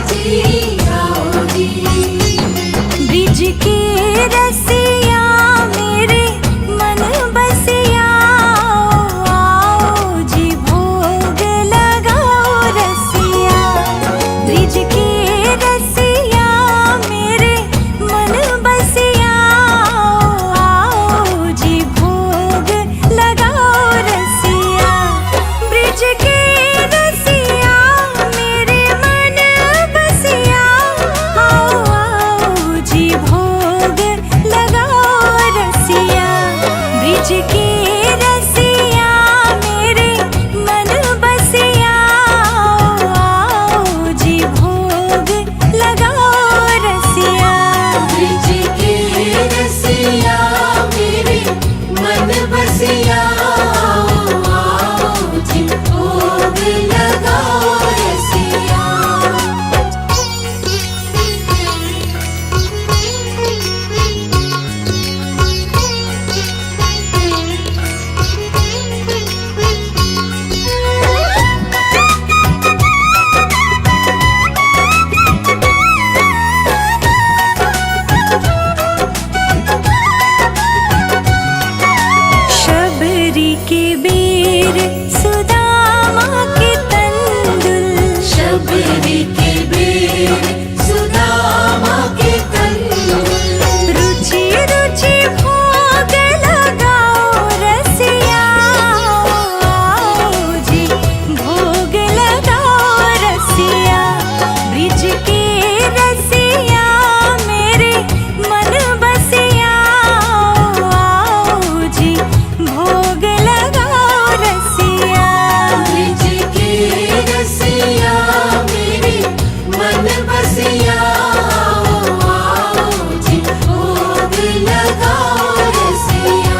जी आओ जी। ब्रिज के रसिया मेरे मन बसिया आओ जी भोग लगाओ रसिया। ब्रिज के रसिया मेरे मन बसिया आओ जी भोग लगाओ रसिया। ब्रिज के रसिया मेरे मन बसिया आओ आओ जी भोग लगाओ रसिया। ब्रिज के रसिया मेरे मन बसिया आओ जी भोग लगाओ रसिया। ब्रिज के रसिया मेरे मन बसिया आओ जी भोग लगाओ रसिया। शबरी के बेर सुदामा के तंदुल। शबरी के बेर सुदामा के तंदुल। रुचि रुचि भोग लगाओ रसिया आओ जी भोग लगाओ रसिया। ब्रिज के रसिया मेरे मन बसिया आओ जी भोग लगाओ रसिया। ब्रिज के रसिया मेरे मन बसिया आओ जी भोग लगाओ रसिया।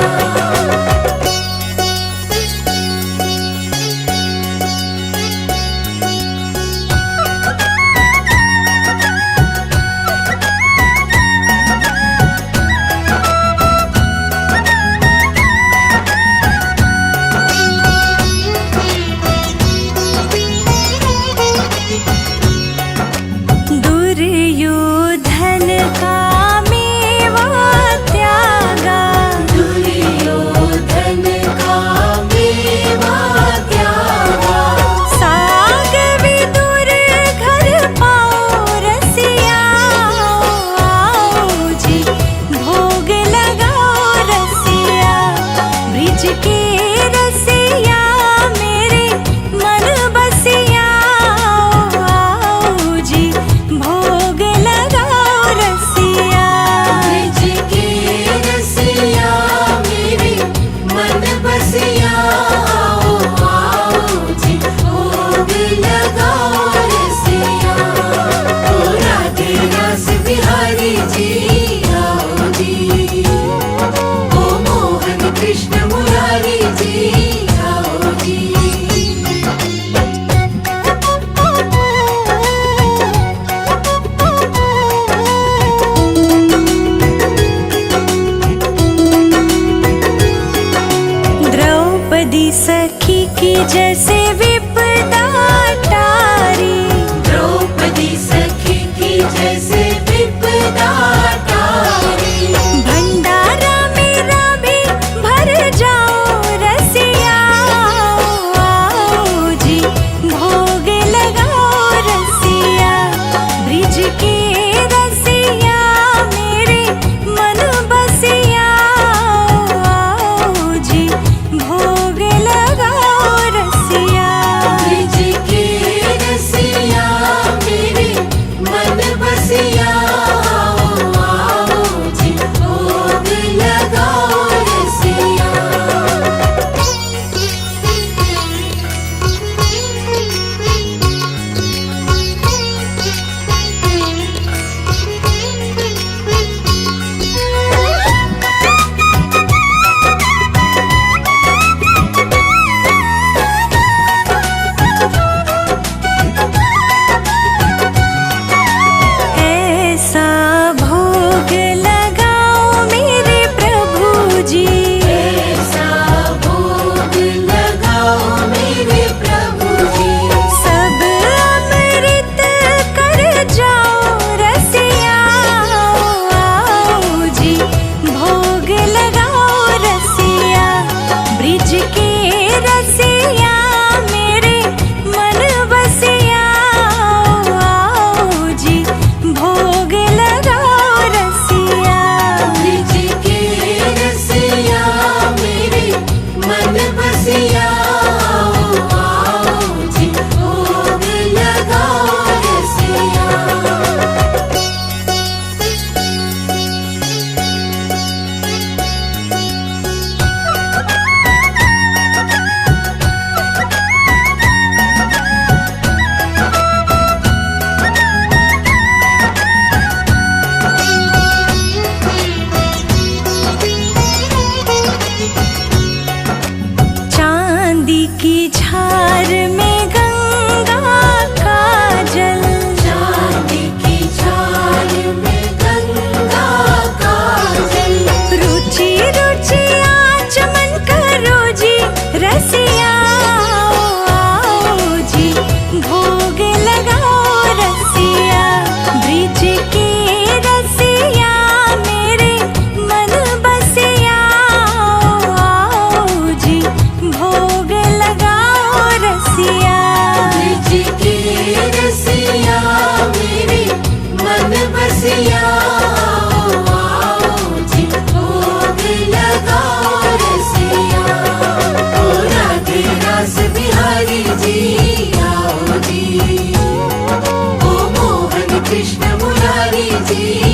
कृष्ण मुरारी जी